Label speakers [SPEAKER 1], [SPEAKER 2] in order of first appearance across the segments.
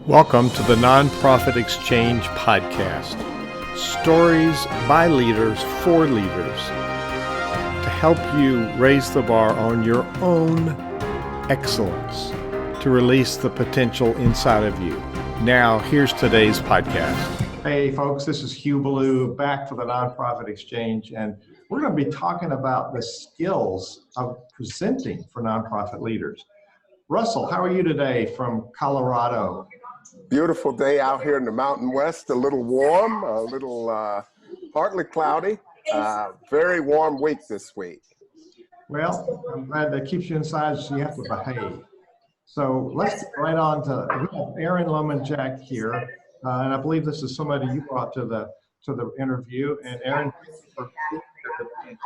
[SPEAKER 1] Welcome to the Nonprofit Exchange Podcast. Stories by leaders for leaders to help you raise the bar on your own excellence, to release the potential inside of you. Now, here's today's podcast. Hey folks, this is Hugh Ballou back for the Nonprofit Exchange, and we're going to be talking about the skills of presenting for nonprofit leaders. Russell, how are you today from Colorado?
[SPEAKER 2] Beautiful day out here in the Mountain West, a little warm, a little partly cloudy, very warm week this week.
[SPEAKER 1] Well, I'm glad that keeps you inside so you have to behave. So let's get right on to, we have Erin, Loman, Jeck here, and I believe this is somebody you brought to the interview. And Erin,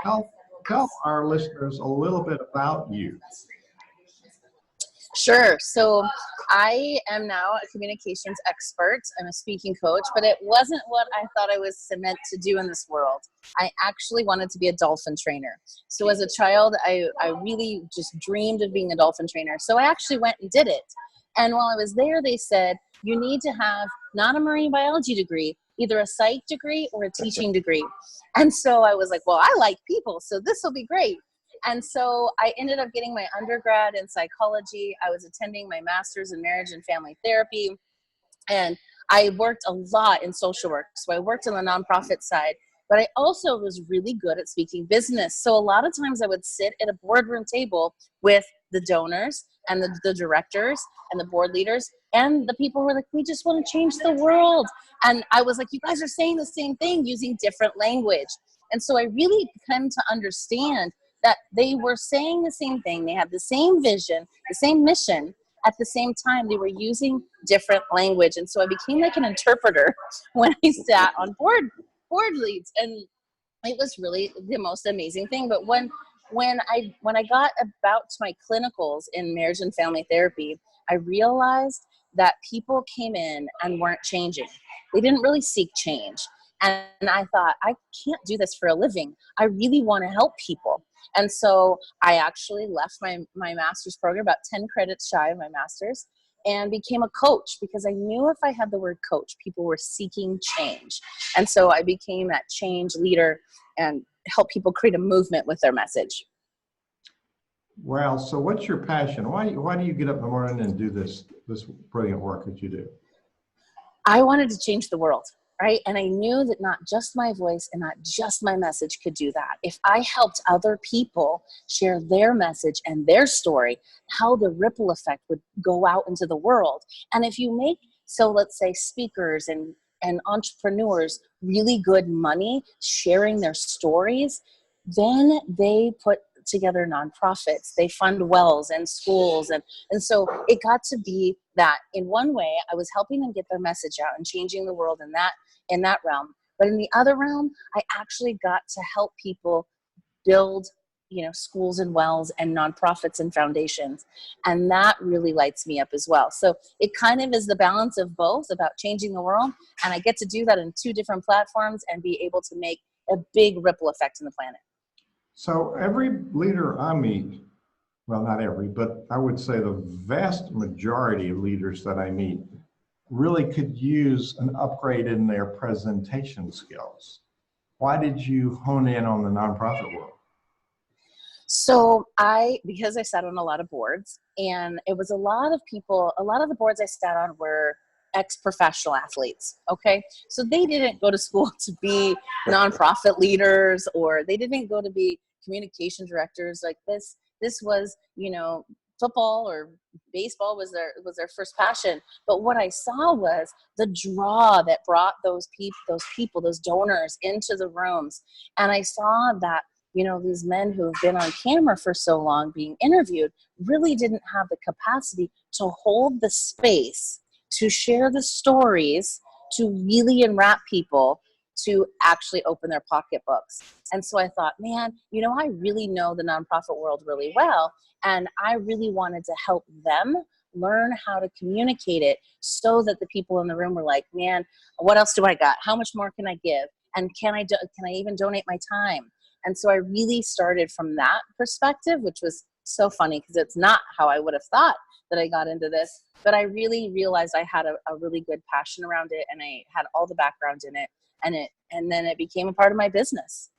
[SPEAKER 1] tell our listeners a little bit about you.
[SPEAKER 3] Sure. So I am now a communications expert. I'm a speaking coach, but it wasn't what I thought I was meant to do in this world. I actually wanted to be a dolphin trainer. So as a child, I really just dreamed of being a dolphin trainer. So I actually went and did it. And while I was there, they said, you need to have not a marine biology degree, either a psych degree or a teaching degree. And so I was like, well, I like people, so this will be great. And so I ended up getting my undergrad in psychology. I was attending my master's in marriage and family therapy. And I worked a lot in social work. So I worked on the nonprofit side, but I also was really good at speaking business. So a lot of times I would sit at a boardroom table with the donors and the directors and the board leaders. And the people were like, we just want to change the world. And I was like, you guys are saying the same thing using different language. And so I really came to understand that they were saying the same thing. They had the same vision, the same mission. At the same time, they were using different language. And so I became like an interpreter when I sat on board leads. And it was really the most amazing thing. But when I got about to my clinicals in marriage and family therapy, I realized that people came in and weren't changing. They didn't really seek change. And I thought, I can't do this for a living. I really want to help people. And so I actually left my master's program, about 10 credits shy of my master's, and became a coach because I knew if I had the word coach, people were seeking change. And so I became that change leader and help people create a movement with their message.
[SPEAKER 1] Well, so what's your passion? Why do you get up in the morning and do this brilliant work that you do?
[SPEAKER 3] I wanted to change the world. Right? And I knew that not just my voice and not just my message could do that. If I helped other people share their message and their story, how the ripple effect would go out into the world. And if you make, so let's say speakers and entrepreneurs really good money sharing their stories, then they put together nonprofits, they fund wells and schools. And so it got to be that in one way, I was helping them get their message out and changing the world in that realm. But in the other realm, I actually got to help people build, schools and wells and nonprofits and foundations. And that really lights me up as well. So it kind of is the balance of both about changing the world. And I get to do that in two different platforms and be able to make a big ripple effect in the planet.
[SPEAKER 1] So every leader I meet, well, not every, but I would say the vast majority of leaders that I meet really could use an upgrade in their presentation skills. Why did you hone in on the nonprofit world?
[SPEAKER 3] So because I sat on a lot of boards, and it was a lot of the boards I sat on were ex-professional athletes, okay? So they didn't go to school to be nonprofit leaders, or they didn't go to be communication directors like this. This was, football or baseball was their first passion. But what I saw was the draw that brought those donors into the rooms. And I saw that, these men who have been on camera for so long being interviewed really didn't have the capacity to hold the space, to share the stories, to really enwrap people, to actually open their pocketbooks. And so I thought, man, I really know the nonprofit world really well. And I really wanted to help them learn how to communicate it so that the people in the room were like, man, what else do I got? How much more can I give? And can I even donate my time? And so I really started from that perspective, which was so funny because it's not how I would have thought that I got into this, but I really realized I had a really good passion around it, and I had all the background in it, and then it became a part of my business.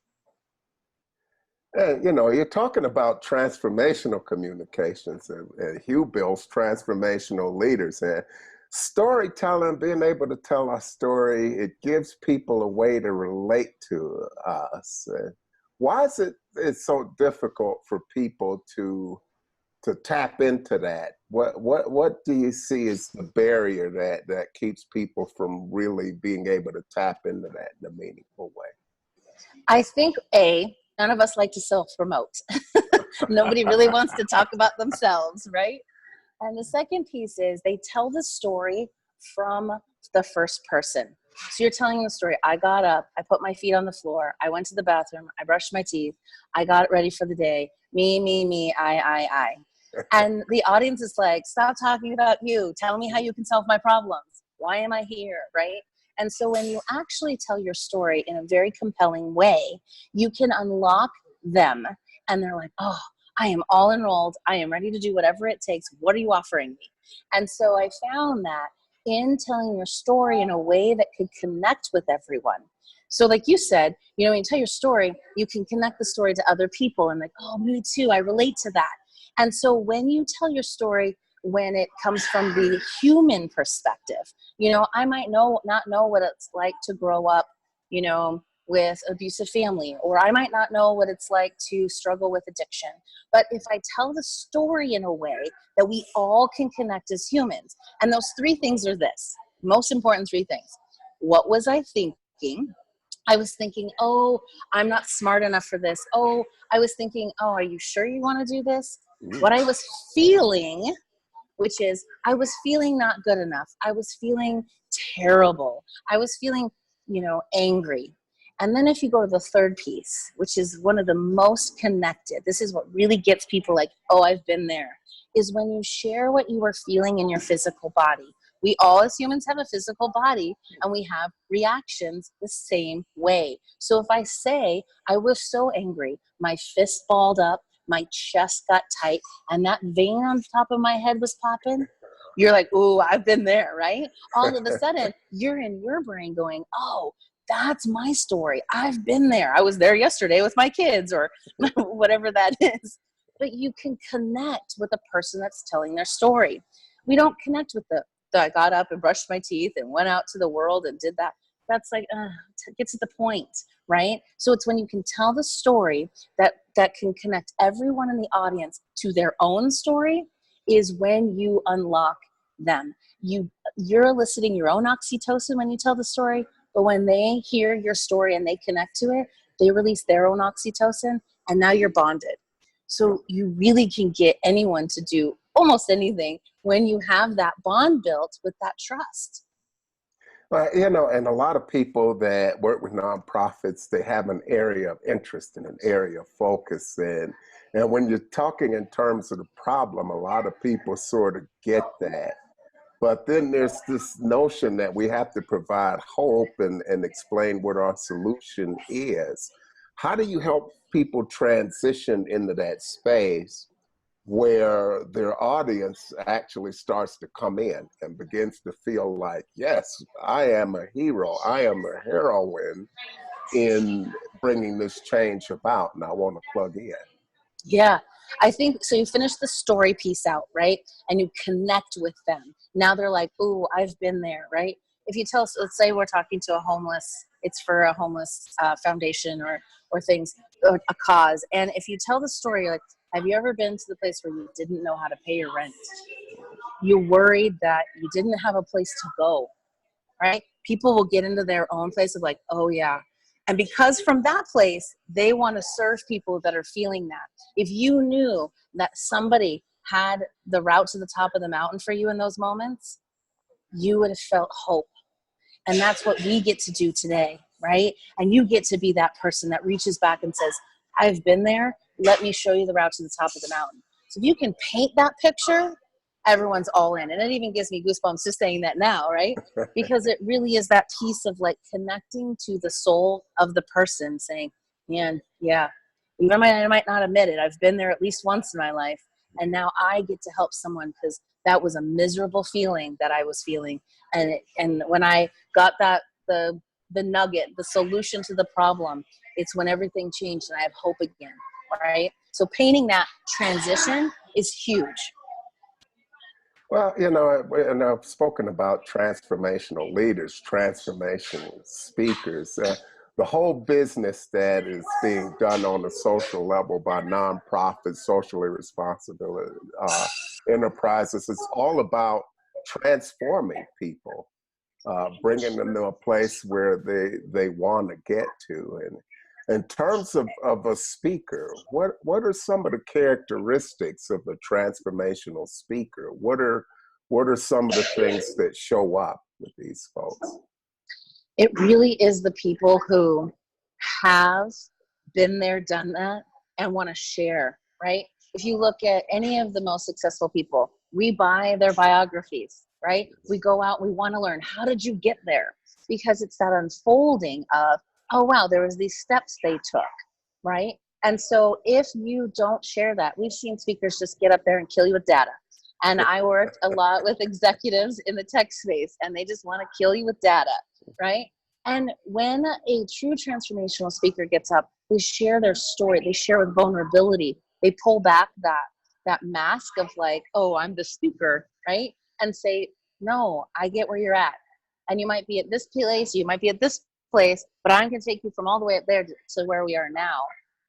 [SPEAKER 2] And, you know, you're talking about transformational communications, and Hugh builds transformational leaders. And storytelling, being able to tell our story, it gives people a way to relate to us. And why is it's so difficult for people to tap into that? What do you see as the barrier that keeps people from really being able to tap into that in a meaningful way?
[SPEAKER 3] I think none of us like to self-promote. Nobody really wants to talk about themselves, right? And the second piece is they tell the story from the first person. So you're telling the story, I got up, I put my feet on the floor, I went to the bathroom, I brushed my teeth, I got ready for the day, me, I. And the audience is like, stop talking about you. Tell me how you can solve my problems. Why am I here, right? And so when you actually tell your story in a very compelling way, you can unlock them. And they're like, oh, I am all enrolled. I am ready to do whatever it takes. What are you offering me? And so I found that in telling your story in a way that could connect with everyone. So like you said, you know, when you tell your story, you can connect the story to other people and like, oh, me too, I relate to that. And so when you tell your story, when it comes from the human perspective, you know, I might not know what it's like to grow up, you know, with abusive family, or I might not know what it's like to struggle with addiction. But if I tell the story in a way that we all can connect as humans, and those three things are this, most important three things. What was I thinking? I was thinking, oh, I'm not smart enough for this. Oh, I was thinking, oh, are you sure you want to do this? What I was feeling, which is I was feeling not good enough. I was feeling terrible. I was feeling, you know, angry. And then if you go to the third piece, which is one of the most connected, this is what really gets people like, oh, I've been there, is when you share what you were feeling in your physical body. We all as humans have a physical body, and we have reactions the same way. So if I say, I was so angry, my fist balled up, my chest got tight, and that vein on the top of my head was popping, you're like, ooh, I've been there, right? All of a sudden, you're in your brain going, oh, that's my story. I've been there. I was there yesterday with my kids, or whatever that is. But you can connect with the person that's telling their story. We don't connect with I got up and brushed my teeth and went out to the world and did that. That's like, get to the point, right? So it's when you can tell the story that can connect everyone in the audience to their own story is when you unlock them. You're eliciting your own oxytocin when you tell the story, but when they hear your story and they connect to it, they release their own oxytocin, and now you're bonded. So you really can get anyone to do almost anything when you have that bond built with that trust.
[SPEAKER 2] Well, you know, and a lot of people that work with nonprofits, they have an area of interest and an area of focus. And when you're talking in terms of the problem, a lot of people sort of get that. But then there's this notion that we have to provide hope and explain what our solution is. How do you help people transition into that space where their audience actually starts to come in and begins to feel like, yes, I am a hero, I am a heroine in bringing this change about, and I want to plug in?
[SPEAKER 3] Yeah, I think so. You finish the story piece out, right? And you connect with them. Now they're like, ooh, I've been there, right? If you tell us, let's say we're talking to it's for a homeless foundation or things, or a cause. And if you tell the story, like, have you ever been to the place where you didn't know how to pay your rent? You worried that you didn't have a place to go, right? People will get into their own place of like, oh yeah. And because from that place, they want to serve people that are feeling that. If you knew that somebody had the route to the top of the mountain for you in those moments, you would have felt hope. And that's what we get to do today, right? And you get to be that person that reaches back and says, I've been there. Let me show you the route to the top of the mountain. So if you can paint that picture, everyone's all in. And it even gives me goosebumps just saying that now, right? Because it really is that piece of like connecting to the soul of the person saying, man, yeah, I might not admit it. I've been there at least once in my life. And now I get to help someone because that was a miserable feeling that I was feeling. And when I got the nugget, the solution to the problem, it's when everything changed and I have hope again, right? So painting that transition is huge.
[SPEAKER 2] Well, and I've spoken about transformational leaders, transformational speakers, the whole business that is being done on a social level by nonprofits, socially responsible enterprises. It's all about transforming people, bringing them to a place where they want to get to. And in terms of a speaker, what are some of the characteristics of a transformational speaker? What are some of the things that show up with these folks?
[SPEAKER 3] It really is the people who have been there, done that, and want to share, right? If you look at any of the most successful people, we buy their biographies, right? We go out, we want to learn, how did you get there? Because it's that unfolding of, oh, wow, there was these steps they took, right? And so if you don't share that, we've seen speakers just get up there and kill you with data. And I worked a lot with executives in the tech space, and they just want to kill you with data, right? And when a true transformational speaker gets up, they share their story, they share with vulnerability, they pull back that mask of like, oh, I'm the speaker, right? And say, no, I get where you're at. And you might be at this place, you might be at this place, but I'm going to take you from all the way up there to where we are now.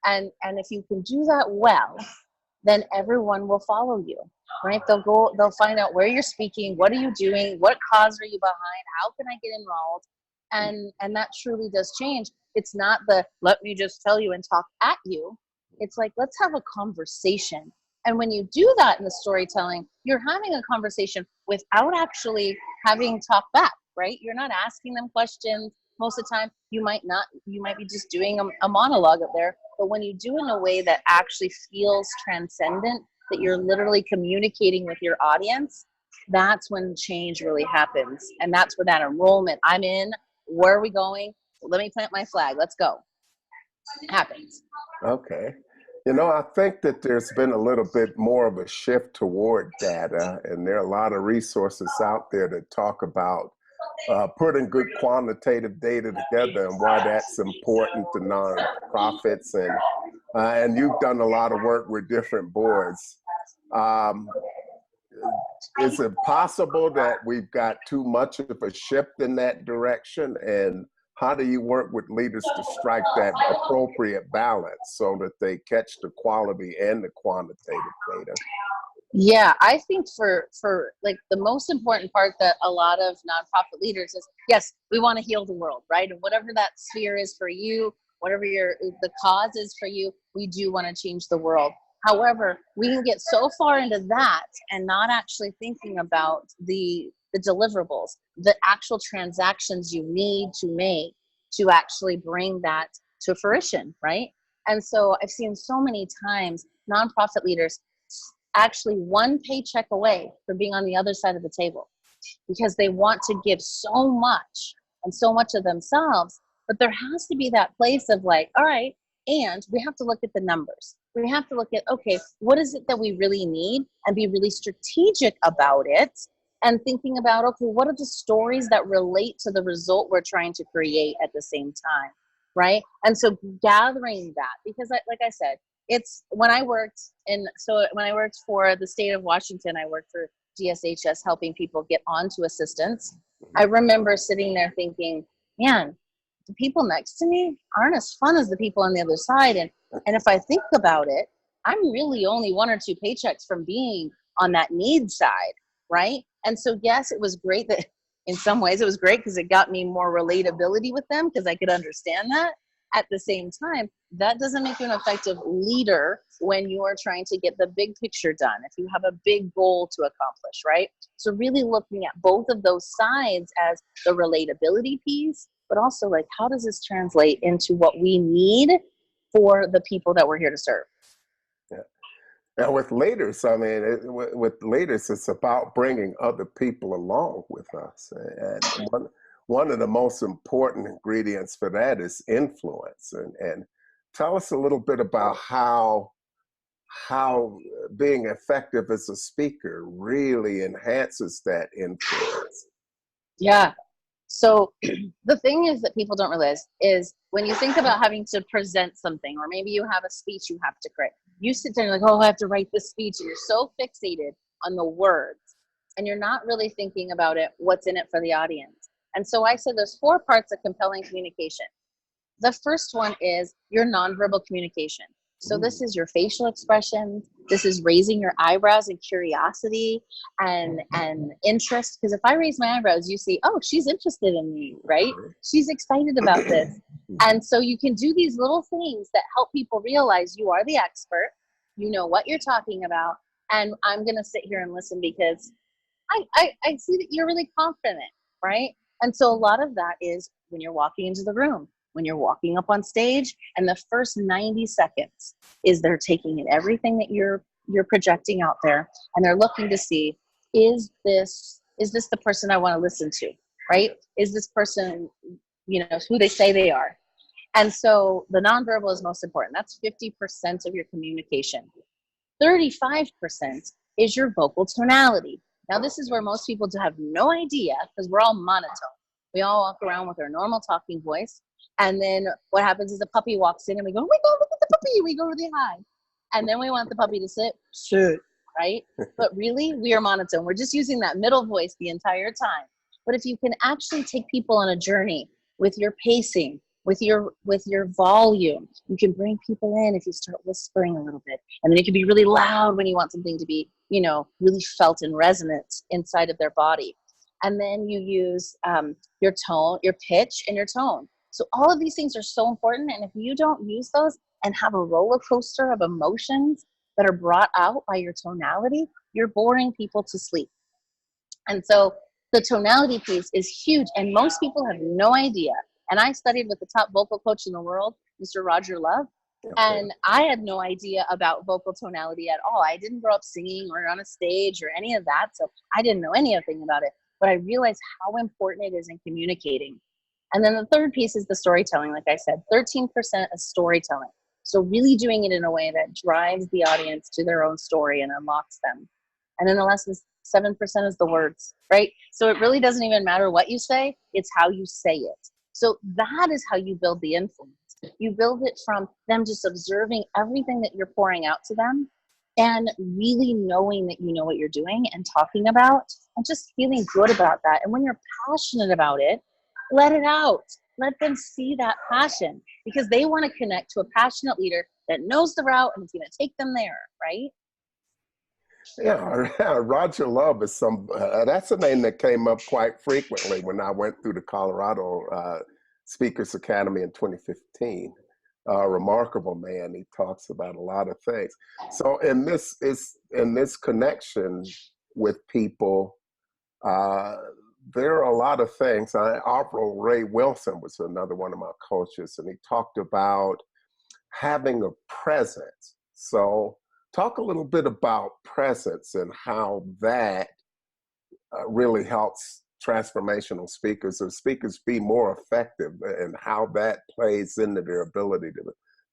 [SPEAKER 3] And if you can do that well, then everyone will follow you, right? They'll find out where you're speaking, what are you doing, what cause are you behind, how can I get enrolled? And that truly does change. It's not the let me just tell you and talk at you. It's like, let's have a conversation. And when you do that in the storytelling, you're having a conversation without actually having talk back, right? You're not asking them questions. Most of the time, you might be just doing a monologue up there. But when you do in a way that actually feels transcendent, that you're literally communicating with your audience, that's when change really happens. And that's where that enrollment, I'm in, where are we going? Let me plant my flag, let's go. It happens.
[SPEAKER 2] Okay. I think that there's been a little bit more of a shift toward data, and there are a lot of resources out there that talk about putting good quantitative data together and why that's important to nonprofits. And you've done a lot of work with different boards. Is it possible that we've got too much of a shift in that direction? And how do you work with leaders to strike that appropriate balance so that they catch the quality and the quantitative data?
[SPEAKER 3] Yeah, I think for like the most important part that a lot of nonprofit leaders is, yes, we want to heal the world, right? And whatever that sphere is for you, whatever the cause is for you, we do want to change the world. However, we can get so far into that and not actually thinking about the deliverables, the actual transactions you need to make to actually bring that to fruition, right? And so I've seen so many times nonprofit leaders actually one paycheck away from being on the other side of the table because they want to give so much and so much of themselves. But there has to be that place of like, all right, and we have to look at the numbers. We have to look at, okay, what is it that we really need and be really strategic about it and thinking about, okay, what are the stories that relate to the result we're trying to create at the same time, right? And so gathering that, because like I said, it's when I worked for the state of Washington, I worked for DSHS helping people get onto assistance. I remember sitting there thinking, man, the people next to me aren't as fun as the people on the other side. And if I think about it, I'm really only 1 or 2 paychecks from being on that need side, right? And so, yes, it was great that in some ways it was great because it got me more relatability with them because I could understand that. At the same time, that doesn't make you an effective leader when you are trying to get the big picture done, if you have a big goal to accomplish, right? So really looking at both of those sides as the relatability piece, but also like, how does this translate into what we need for the people that we're here to serve?
[SPEAKER 2] Yeah. Now with leaders, I mean, with leaders, it's about bringing other people along with us. And one of the most important ingredients for that is influence. And tell us a little bit about how being effective as a speaker really enhances that influence.
[SPEAKER 3] Yeah. So the thing is that people don't realize is when you think about having to present something, or maybe you have a speech you have to create, you sit there and like, oh, I have to write this speech. And you're so fixated on the words and you're not really thinking about it, what's in it for the audience. And so I said there's 4 parts of compelling communication. The first one is your nonverbal communication. So this is your facial expressions. This is raising your eyebrows in curiosity and interest. Because if I raise my eyebrows, you see, oh, she's interested in me, right? She's excited about this. And so you can do these little things that help people realize you are the expert. You know what you're talking about. And I'm going to sit here and listen because I see that you're really confident, right? And so a lot of that is when you're walking into the room, when you're walking up on stage, and the first 90 seconds is they're taking in everything that you're projecting out there, and they're looking to see, is this the person I want to listen to, right? Is this person, who they say they are? And so the nonverbal is most important. That's 50% of your communication. 35% is your vocal tonality. Now, this is where most people have no idea because we're all monotone. We all walk around with our normal talking voice. And then what happens is the puppy walks in and we go, oh my God, look at the puppy. We go really high. And then we want the puppy to sit, right? But really, we are monotone. We're just using that middle voice the entire time. But if you can actually take people on a journey with your pacing, with your volume, you can bring people in if you start whispering a little bit. And then it can be really loud when you want something to be, really felt and resonant inside of their body. And then you use your tone, your pitch, and your tone. So all of these things are so important. And if you don't use those and have a roller coaster of emotions that are brought out by your tonality, you're boring people to sleep. And so the tonality piece is huge. And most people have no idea. And I studied with the top vocal coach in the world, Mr. Roger Love. And I had no idea about vocal tonality at all. I didn't grow up singing or on a stage or any of that. So I didn't know anything about it. But I realized how important it is in communicating. And then the third piece is the storytelling. Like I said, 13% is storytelling. So really doing it in a way that drives the audience to their own story and unlocks them. And then the last is 7% is the words, right? So it really doesn't even matter what you say. It's how you say it. So that is how you build the influence. You build it from them just observing everything that you're pouring out to them and really knowing that you know what you're doing and talking about and just feeling good about that. And when you're passionate about it, let it out. Let them see that passion because they want to connect to a passionate leader that knows the route and is going to take them there, right?
[SPEAKER 2] Yeah, Roger Love is that's a name that came up quite frequently when I went through the Colorado Speakers Academy in 2015. Remarkable man. He talks about a lot of things. So in this connection with people, there are a lot of things. Oprah Ray Wilson was another one of my coaches, and he talked about having a presence. So talk a little bit about presence and how that really helps transformational speakers or speakers be more effective and how that plays into their ability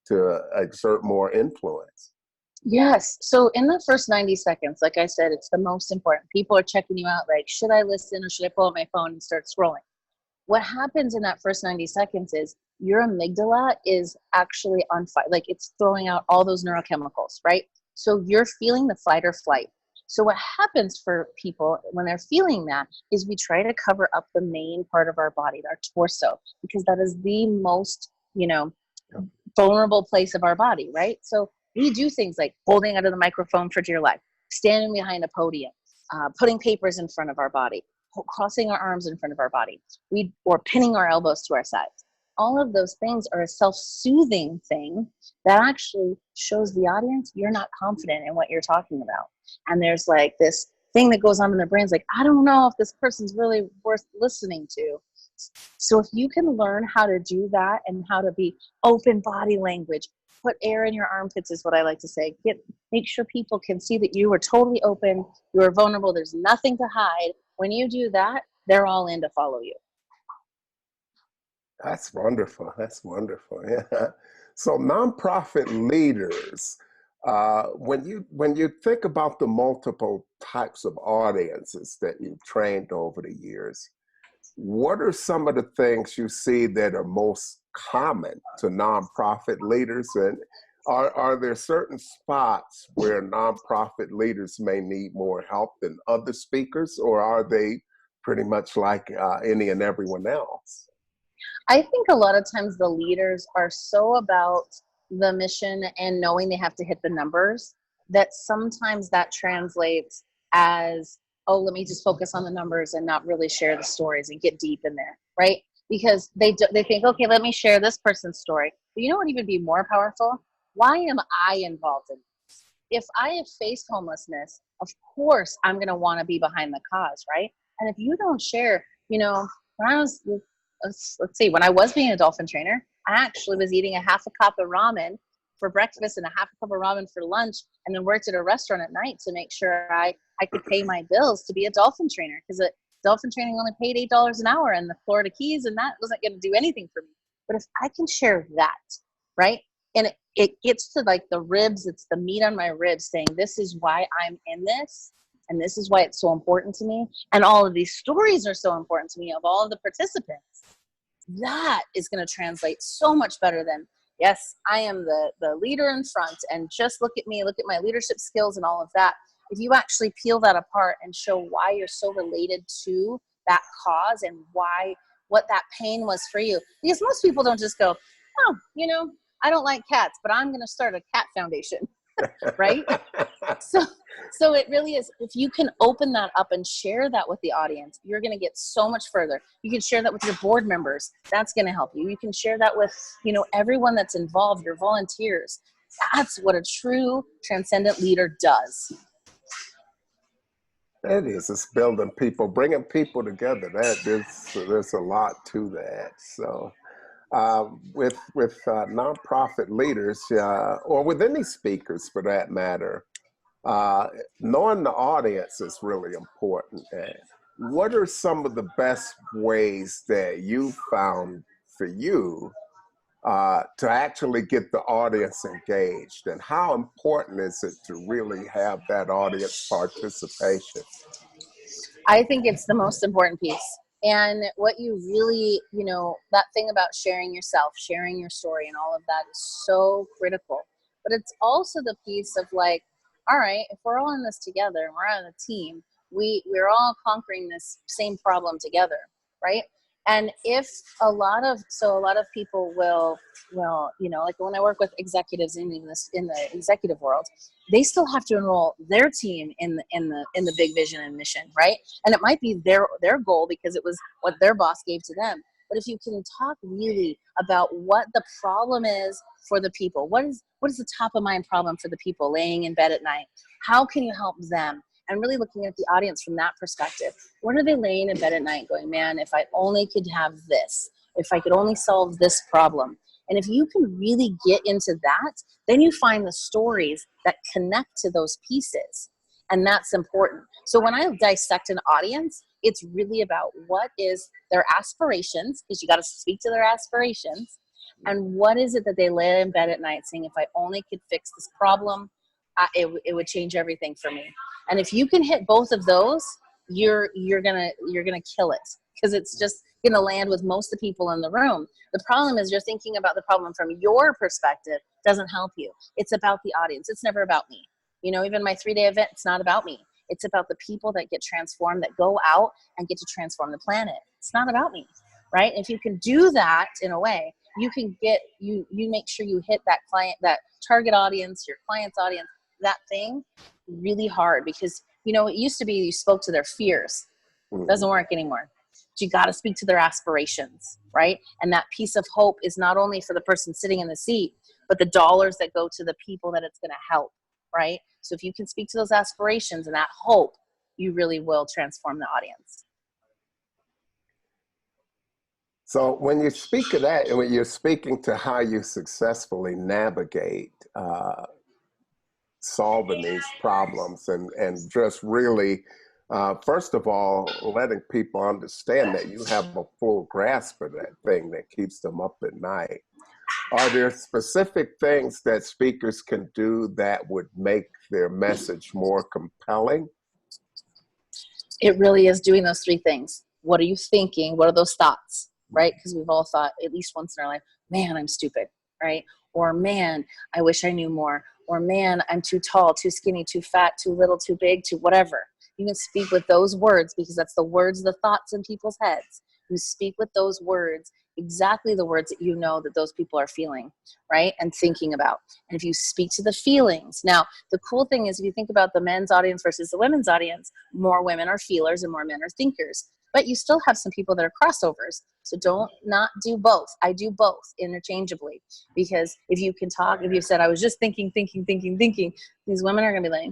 [SPEAKER 2] to exert more influence.
[SPEAKER 3] Yes. So in the first 90 seconds, like I said, it's the most important. People are checking you out like, should I listen or should I pull out my phone and start scrolling? What happens in that first 90 seconds is your amygdala is actually on fire. Like it's throwing out all those neurochemicals, right? So you're feeling the fight or flight. So what happens for people when they're feeling that is we try to cover up the main part of our body, our torso, because that is the most, vulnerable place of our body, right? So we do things like holding out of the microphone for dear life, standing behind a podium, putting papers in front of our body, crossing our arms in front of our body, or pinning our elbows to our sides. All of those things are a self-soothing thing that actually shows the audience you're not confident in what you're talking about. And there's like this thing that goes on in their brains, like, I don't know if this person's really worth listening to. So if you can learn how to do that and how to be open body language, put air in your armpits is what I like to say. Make sure people can see that you are totally open, you are vulnerable, there's nothing to hide. When you do that, they're all in to follow you.
[SPEAKER 2] That's wonderful. That's wonderful. Yeah. So nonprofit leaders, when you think about the multiple types of audiences that you've trained over the years, what are some of the things you see that are most common to nonprofit leaders? And are there certain spots where nonprofit leaders may need more help than other speakers, or are they pretty much like any and everyone else?
[SPEAKER 3] I think a lot of times the leaders are so about the mission and knowing they have to hit the numbers that sometimes that translates as, oh, let me just focus on the numbers and not really share the stories and get deep in there, right? Because they think, okay, let me share this person's story. But you know what would even be more powerful? Why am I involved in this? If I have faced homelessness, of course I'm going to want to be behind the cause, right? And if you don't share, when I was let's see, when I was being a dolphin trainer, I actually was eating a half a cup of ramen for breakfast and a half a cup of ramen for lunch, and then worked at a restaurant at night to make sure I could pay my bills to be a dolphin trainer, because dolphin training only paid $8 an hour in the Florida Keys, and that wasn't going to do anything for me. But if I can share that, right? And it gets to like the ribs, it's the meat on my ribs saying, this is why I'm in this, and this is why it's so important to me. And all of these stories are so important to me of all of the participants. That is going to translate so much better than, yes, I am the leader in front, and just look at me, look at my leadership skills and all of that. If you actually peel that apart and show why you're so related to that cause and what that pain was for you. Because most people don't just go, oh, I don't like cats, but I'm going to start a cat foundation, right? So it really is, if you can open that up and share that with the audience, you're going to get so much further. You can share that with your board members. That's going to help you. You can share that with, everyone that's involved, your volunteers. That's what a true transcendent leader does.
[SPEAKER 2] It is. It's building people, bringing people together. There's a lot to that. So with nonprofit leaders, or with any speakers for that matter, knowing the audience is really important. And what are some of the best ways that you found for you to actually get the audience engaged? And how important is it to really have that audience participation?
[SPEAKER 3] I think it's the most important piece. And what you really, that thing about sharing yourself, sharing your story and all of that is so critical. But it's also the piece of like, all right, if we're all in this together and we're on a team, we're all conquering this same problem together, right? And if a lot of people will, like when I work with executives in the executive world, they still have to enroll their team in the big vision and mission, right? And it might be their goal because it was what their boss gave to them. But if you can talk really about what the problem is for the people, what is the top of mind problem for the people laying in bed at night? How can you help them? And really looking at the audience from that perspective. What are they laying in bed at night going, man, if I only could have this, if I could only solve this problem. And if you can really get into that, then you find the stories that connect to those pieces. And that's important. So when I dissect an audience, it's really about what is their aspirations, because you got to speak to their aspirations. And what is it that they lay in bed at night saying, if I only could fix this problem, it would change everything for me. And if you can hit both of those, you're gonna kill it, because it's just gonna land with most of the people in the room. The problem is you're thinking about the problem from your perspective doesn't help you. It's about the audience. It's never about me. Even my 3-day event, it's not about me. It's about the people that get transformed, that go out and get to transform the planet. It's not about me, right? If you can do that in a way, you can get you make sure you hit that client, that target audience, your client's audience, that thing really hard. Because it used to be you spoke to their fears. It doesn't work anymore. You got to speak to their aspirations, right? And that piece of hope is not only for the person sitting in the seat, but the dollars that go to the people that it's going to help, right? So if you can speak to those aspirations and that hope, you really will transform the audience.
[SPEAKER 2] So when you speak of that, and when you're speaking to how you successfully navigate solving these problems, and just really, first of all, letting people understand that you have a full grasp of that thing that keeps them up at night. Are there specific things that speakers can do that would make their message more compelling?
[SPEAKER 3] It really is doing those three things. What are you thinking? What are those thoughts, right? Because we've all thought at least once in our life, man, I'm stupid, right? Or man, I wish I knew more. Or man, I'm too tall, too skinny, too fat, too little, too big, too whatever. You can speak with those words because that's the words, the thoughts in people's heads. You speak with those words, exactly the words that you know that those people are feeling, right? And thinking about. And if you speak to the feelings. Now, the cool thing is if you think about the men's audience versus the women's audience, more women are feelers and more men are thinkers. But you still have some people that are crossovers. So don't not do both. I do both interchangeably. Because if you can talk, if you said, I was just thinking, these women are going to be like,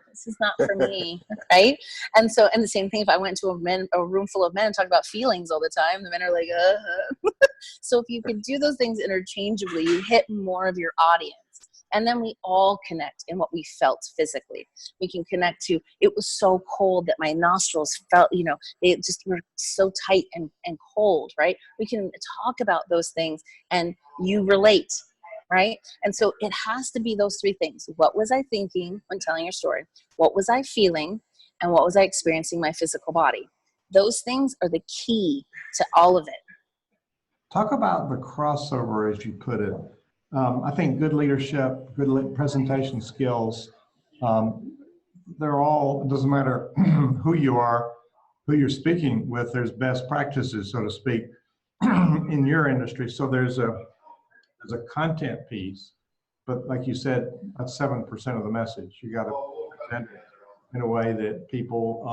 [SPEAKER 3] this is not for me, right? And so, and the same thing, if I went to a room full of men and talk about feelings all the time, the men are like, So if you can do those things interchangeably, you hit more of your audience. And then we all connect in what we felt physically. We can connect to, it was so cold that my nostrils felt, they just were so tight and cold, right? We can talk about those things and you relate, right? And so it has to be those three things. What was I thinking when telling your story? What was I feeling? And what was I experiencing in my physical body? Those things are the key to all of it.
[SPEAKER 4] Talk about the crossover, as you put it. I think good leadership, good presentation skills, they're all, it doesn't matter who you are, who you're speaking with, there's best practices, so to speak, in your industry. So there's a content piece, but like you said, that's 7% of the message. You got to present it in a way that people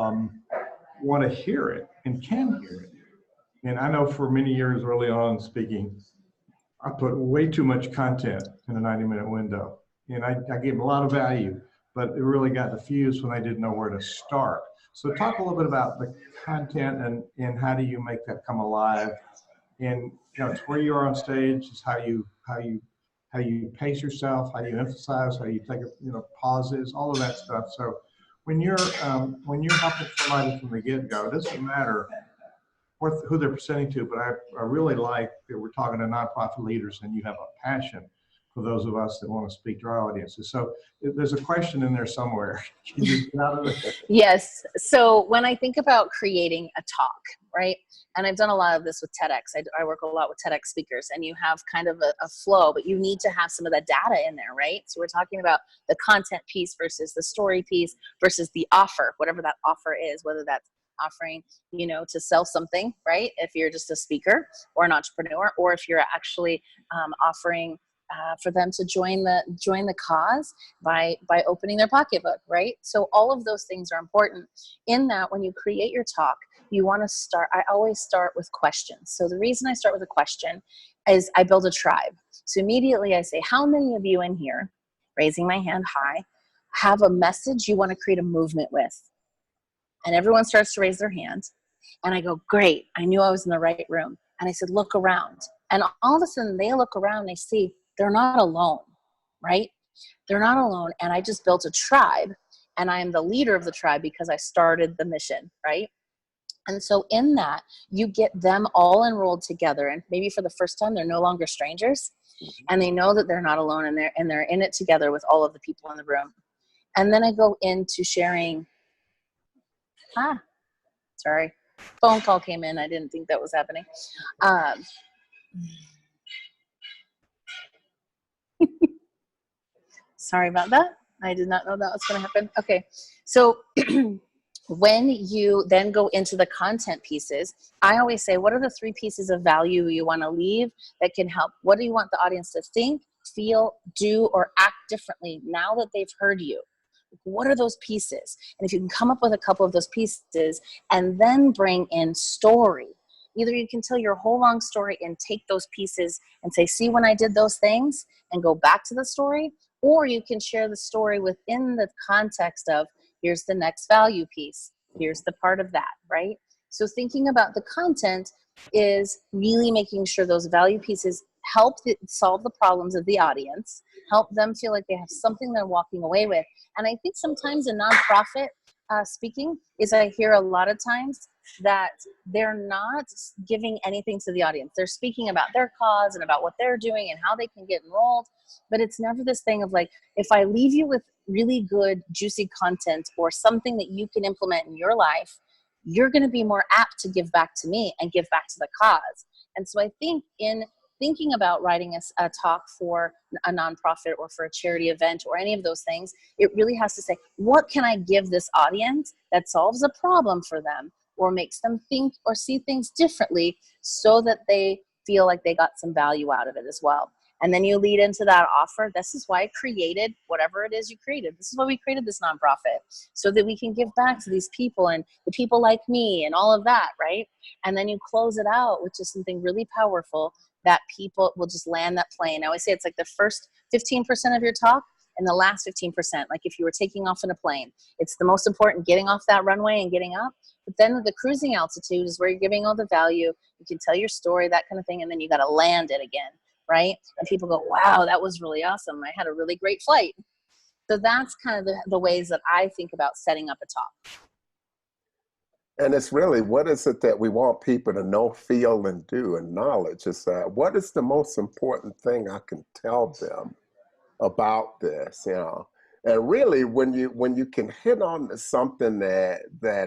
[SPEAKER 4] want to hear it and can hear it. And I know for many years early on speaking, I put way too much content in a 90-minute window. And I gave them a lot of value, but it really got diffused when I didn't know where to start. So talk a little bit about the content and how do you make that come alive? And it's where you are on stage, is how you pace yourself, how you emphasize, how you take pauses, all of that stuff. So when you're helping somebody from the get-go, it doesn't matter who they're presenting to, but I really like that we're talking to nonprofit leaders and you have a passion for those of us that want to speak to our audiences. So there's a question in there somewhere. Can you get out of it?
[SPEAKER 3] Yes. So when I think about creating a talk, right? And I've done a lot of this with TEDx. I work a lot with TEDx speakers, and you have kind of a flow, but you need to have some of that data in there, right? So we're talking about the content piece versus the story piece versus the offer, whatever that offer is, whether that's offering, to sell something, right? If you're just a speaker or an entrepreneur, or if you're actually offering for them to join the cause by opening their pocketbook, right? So all of those things are important. In that, when you create your talk, you want to start. I always start with questions. So the reason I start with a question is I build a tribe. So immediately I say, how many of you in here, raising my hand high, have a message you want to create a movement with? And everyone starts to raise their hand. And I go, great, I knew I was in the right room. And I said, look around. And all of a sudden they look around, they see they're not alone, right? They're not alone. And I just built a tribe, and I am the leader of the tribe because I started the mission, right? And so in that, you get them all enrolled together. And maybe for the first time, they're no longer strangers. And they know that they're not alone, and they're in it together with all of the people in the room. And then I go into sharing, sorry, phone call came in. I didn't think that was happening. Sorry about that. I did not know that was going to happen. Okay. So when you then go into the content pieces, I always say, what are the 3 pieces of value you want to leave that can help? What do you want the audience to think, feel, do, or act differently now that they've heard you? What are those pieces? And if you can come up with a couple of those pieces and then bring in story, either you can tell your whole long story and take those pieces and say, see when I did those things, and go back to the story, or you can share the story within the context of, here's the next value piece, here's the part of that, right? So thinking about the content is really making sure those value pieces help solve the problems of the audience, help them feel like they have something they're walking away with. And I think sometimes in nonprofit speaking is I hear a lot of times that they're not giving anything to the audience. They're speaking about their cause and about what they're doing and how they can get enrolled. But it's never this thing of like, if I leave you with really good, juicy content or something that you can implement in your life, you're going to be more apt to give back to me and give back to the cause. And so I think in thinking about writing a talk for a nonprofit or for a charity event or any of those things, it really has to say, what can I give this audience that solves a problem for them or makes them think or see things differently so that they feel like they got some value out of it as well. And then you lead into that offer. This is why I created whatever it is you created. This is why we created this nonprofit, so that we can give back to these people and the people like me and all of that, right? And then you close it out with just something really powerful that people will just land that plane. I always say it's like the first 15% of your talk and the last 15%. Like if you were taking off in a plane, it's the most important, getting off that runway and getting up. But then the cruising altitude is where you're giving all the value. You can tell your story, that kind of thing. And then you got to land it again, right? And people go, wow, that was really awesome. I had a really great flight. So that's kind of the ways that I think about setting up a talk.
[SPEAKER 2] And it's really, what is it that we want people to know, feel, and do, and knowledge? Is what is the most important thing I can tell them about this, you know? And really, when you can hit on something that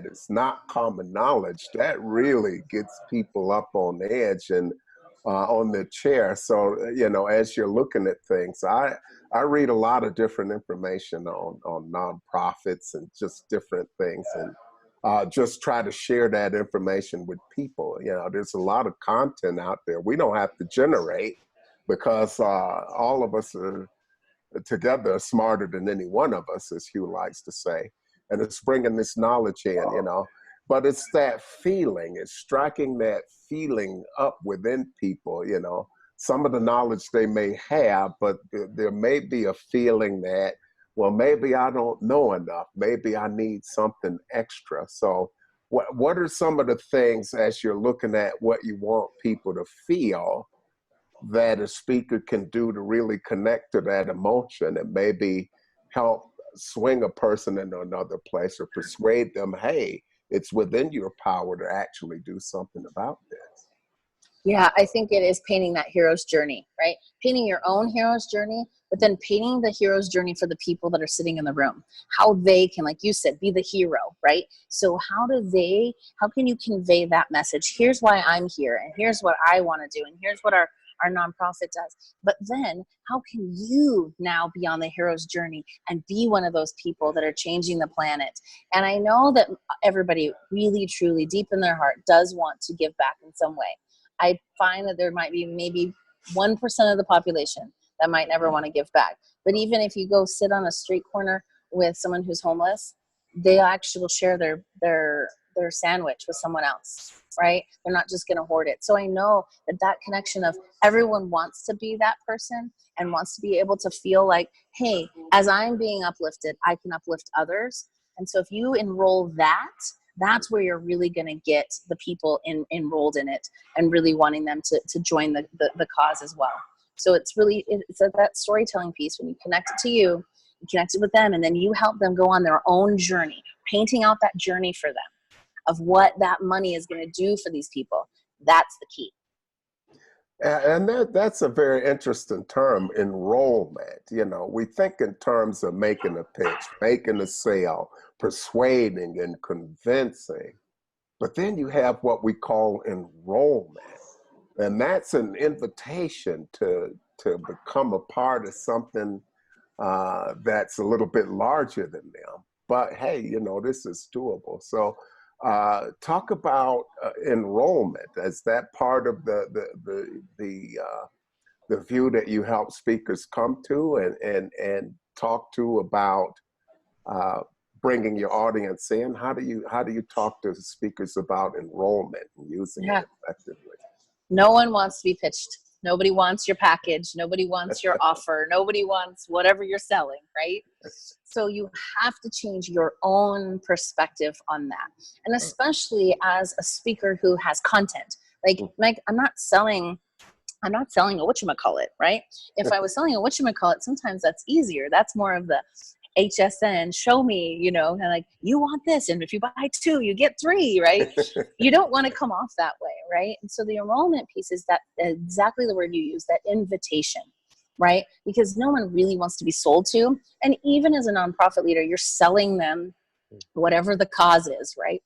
[SPEAKER 2] is not common knowledge, that really gets people up on the edge and on their chair. So, you know, as you're looking at things, I read a lot of different information on nonprofits and just different things, and just try to share that information with people. You know, there's a lot of content out there we don't have to generate, because all of us are together are smarter than any one of us, as Hugh likes to say. And it's bringing this knowledge in, you know. But it's that feeling, it's striking that feeling up within people, you know. Some of the knowledge they may have, but there may be a feeling that, well, maybe I don't know enough. Maybe I need something extra. So what are some of the things, as you're looking at what you want people to feel, that a speaker can do to really connect to that emotion and maybe help swing a person into another place or persuade them, hey, it's within your power to actually do something about this?
[SPEAKER 3] Yeah, I think it is painting that hero's journey, right? Painting your own hero's journey, but then painting the hero's journey for the people that are sitting in the room. How they can, like you said, be the hero, right? So how can you convey that message? Here's why I'm here, and here's what I want to do, and here's what our nonprofit does. But then how can you now be on the hero's journey and be one of those people that are changing the planet? And I know that everybody really, truly, deep in their heart does want to give back in some way. I find that there might be maybe 1% of the population that might never want to give back. But even if you go sit on a street corner with someone who's homeless, they actually will share their sandwich with someone else, right? They're not just going to hoard it. So I know that connection of everyone wants to be that person and wants to be able to feel like, hey, as I'm being uplifted, I can uplift others. And so if you enroll that's where you're really going to get the people enrolled in it and really wanting them to join the cause as well. So it's that storytelling piece. When you connect it to you connect it with them, and then you help them go on their own journey, painting out that journey for them of what that money is going to do for these people. That's the key.
[SPEAKER 2] And that's a very interesting term, enrollment. You know, we think in terms of making a pitch, making a sale, persuading and convincing. But then you have what we call enrollment. And that's an invitation to become a part of something that's a little bit larger than them. But hey, you know, this is doable. So talk about enrollment. Is that part of the view that you help speakers come to and talk to about bringing your audience in? How do you talk to speakers about enrollment and using it effectively?
[SPEAKER 3] No one wants to be pitched. Nobody wants your package. Nobody wants your offer. Nobody wants whatever you're selling, right? So you have to change your own perspective on that. And especially as a speaker who has content. Like, Mike, I'm not selling a whatchamacallit, right? If I was selling a whatchamacallit, sometimes that's easier. That's more of the HSN, show me, and like, you want this, and if you buy 2, you get 3, right? You don't want to come off that way, right? And so the enrollment piece is that exactly the word you use, that invitation, right? Because no one really wants to be sold to. And even as a nonprofit leader, you're selling them whatever the cause is, right?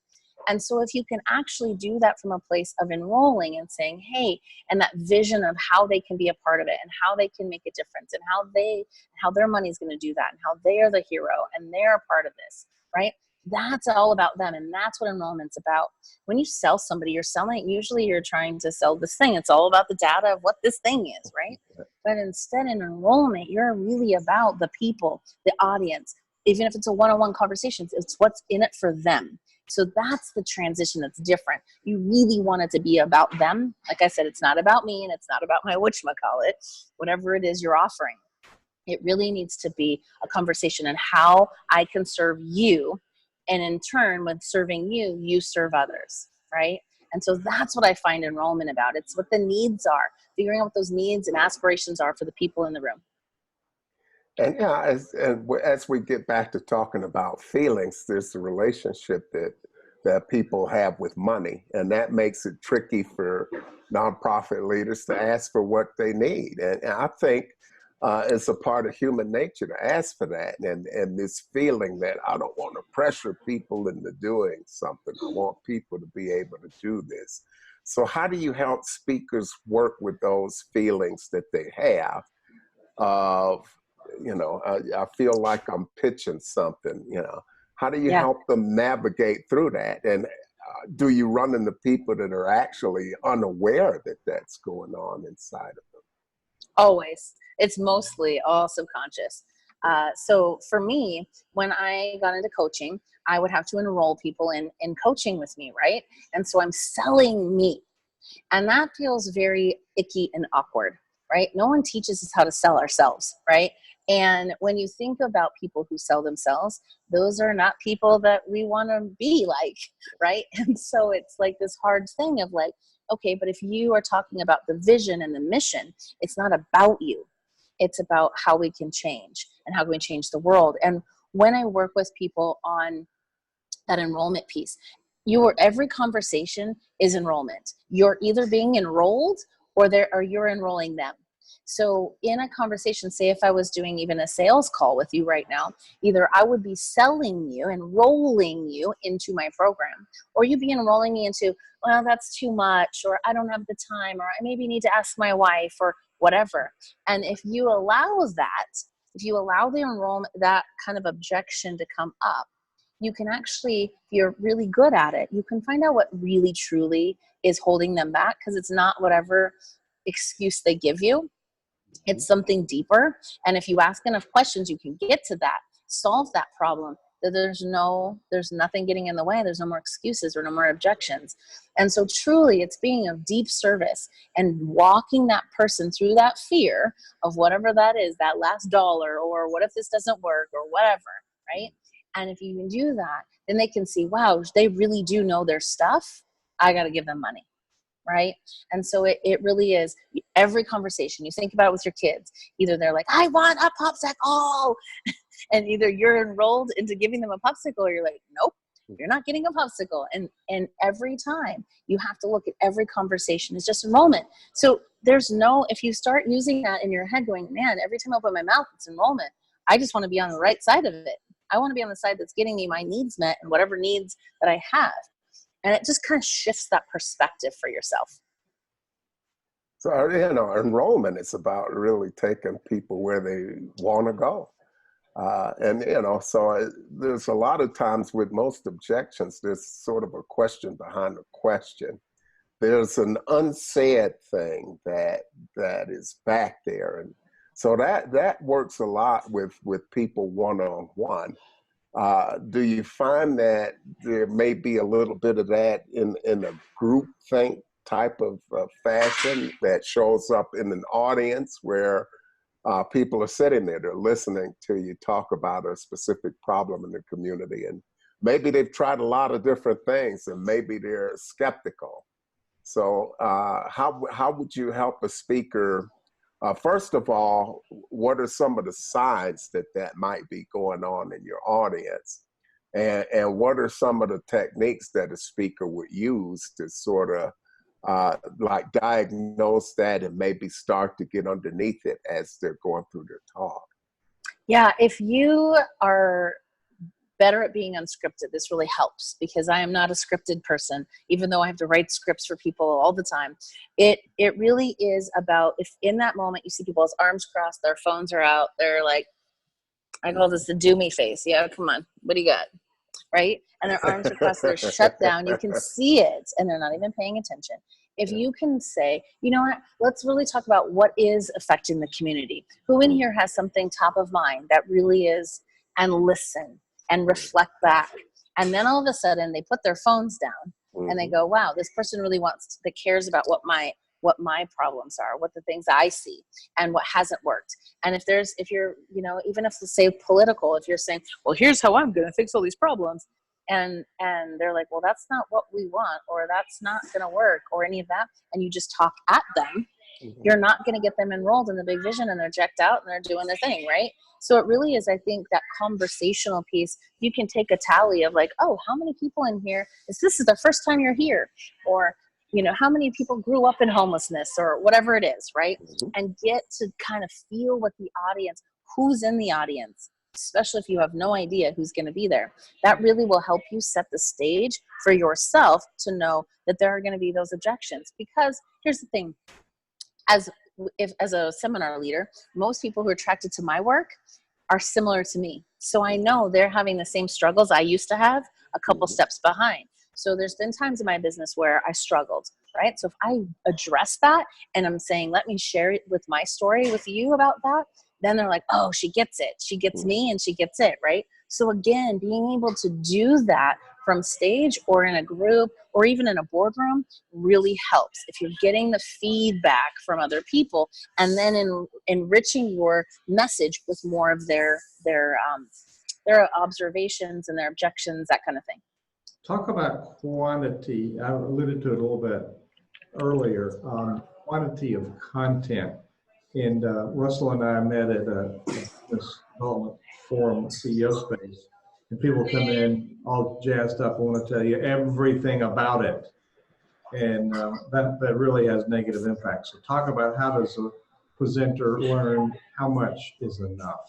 [SPEAKER 3] And so if you can actually do that from a place of enrolling and saying, hey, and that vision of how they can be a part of it and how they can make a difference and how their money is going to do that and how they are the hero and they're a part of this, right? That's all about them. And that's what enrollment's about. When you sell somebody, usually you're trying to sell this thing. It's all about the data of what this thing is, right? But instead in enrollment, you're really about the people, the audience. Even if it's a one-on-one conversation, it's what's in it for them. So that's the transition that's different. You really want it to be about them. Like I said, it's not about me and it's not about my whatchamacallit, whatever it is you're offering. It really needs to be a conversation on how I can serve you. And in turn, when serving you, you serve others, right? And so that's what I find enrollment about. It's what the needs are, figuring out what those needs and aspirations are for the people in the room.
[SPEAKER 2] And yeah, as we get back to talking about feelings, there's a relationship that people have with money, and that makes it tricky for nonprofit leaders to ask for what they need. And I think it's a part of human nature to ask for that, and this feeling that I don't want to pressure people into doing something. I want people to be able to do this. So how do you help speakers work with those feelings that they have of, I feel like I'm pitching something, how do you help them navigate through that? And do you run into people that are actually unaware that that's going on inside of them?
[SPEAKER 3] Always. It's mostly all subconscious. So for me, when I got into coaching, I would have to enroll people in coaching with me, right? And so I'm selling me. And that feels very icky and awkward, right? No one teaches us how to sell ourselves, right? And when you think about people who sell themselves, those are not people that we want to be like, right? And so it's like this hard thing of like, okay, but if you are talking about the vision and the mission, it's not about you. It's about how we can change and how we can change the world. And when I work with people on that enrollment piece, every conversation is enrollment. You're either being enrolled or you're enrolling them. So in a conversation, say if I was doing even a sales call with you right now, either I would be selling you, enrolling you into my program, or you'd be enrolling me into, well, that's too much, or I don't have the time, or I maybe need to ask my wife, or whatever. And if you allow the enrollment, that kind of objection to come up, you can actually, if you're really good at it, you can find out what really truly is holding them back, because it's not whatever excuse they give you. It's something deeper. And if you ask enough questions, you can get to that, solve that problem. There's nothing getting in the way. There's no more excuses or no more objections. And so truly it's being of deep service and walking that person through that fear of whatever that is, that last dollar, or what if this doesn't work, or whatever, right? And if you can do that, then they can see, wow, they really do know their stuff. I got to give them money. Right? And so it really is every conversation. You think about it with your kids. Either they're like, I want a popsicle. And either you're enrolled into giving them a popsicle, or you're like, nope, you're not getting a popsicle. And every time you have to look at every conversation is just enrollment. So if you start using that in your head going, man, every time I open my mouth, it's enrollment. I just want to be on the right side of it. I want to be on the side that's getting me my needs met and whatever needs that I have. And it just kind of shifts that perspective for yourself.
[SPEAKER 2] So, enrollment is about really taking people where they want to go. So there's a lot of times with most objections, there's sort of a question behind the question. There's an unsaid thing that is back there. And so that works a lot with people one-on-one. Do you find that there may be a little bit of that in a group think type of fashion that shows up in an audience where people are sitting there, they're listening to you talk about a specific problem in the community, and maybe they've tried a lot of different things and maybe they're skeptical. So how would you help a speaker First of all, what are some of the signs that might be going on in your audience? And what are some of the techniques that a speaker would use to sort of like diagnose that and maybe start to get underneath it as they're going through their talk?
[SPEAKER 3] Yeah, if you are better at being unscripted, this really helps, because I am not a scripted person, even though I have to write scripts for people all the time. It really is about, if in that moment you see people's arms crossed, their phones are out, they're like, I call this the do me face. Yeah, come on, what do you got? Right? And their arms are crossed, they're shut down. You can see it, and they're not even paying attention. If you can say, you know what, let's really talk about what is affecting the community. Who in here has something top of mind that really is, and listen and reflect back. And then all of a sudden they put their phones down and they go, wow, this person really that cares about what my problems are, what the things I see and what hasn't worked. And if you're, even if it's say political, if you're saying, well, here's how I'm going to fix all these problems. And they're like, well, that's not what we want, or that's not going to work, or any of that. And you just talk at them. You're not going to get them enrolled in the big vision, and they're checked out and they're doing their thing, right? So it really is, I think, that conversational piece. You can take a tally of like, oh, how many people in here, this is the first time you're here? Or, how many people grew up in homelessness, or whatever it is, right? And get to kind of feel what the audience, who's in the audience, especially if you have no idea who's going to be there. That really will help you set the stage for yourself to know that there are going to be those objections. Because here's the thing, as a seminar leader, most people who are attracted to my work are similar to me. So I know they're having the same struggles I used to have, a couple steps behind. So there's been times in my business where I struggled, right? So if I address that and I'm saying, let me share it with my story with you about that, then they're like, oh, she gets it. She gets me and she gets it, right? So again, being able to do that from stage or in a group or even in a boardroom really helps. If you're getting the feedback from other people and then enriching your message with more of their observations and their objections, that kind of thing.
[SPEAKER 4] Talk about quantity. I alluded to it a little bit earlier. Quantity of content. And Russell and I met at this development forum CEO space, and people come in all jazzed up and want to tell you everything about it, and that really has negative impact. So talk about, how does a presenter learn how much is enough?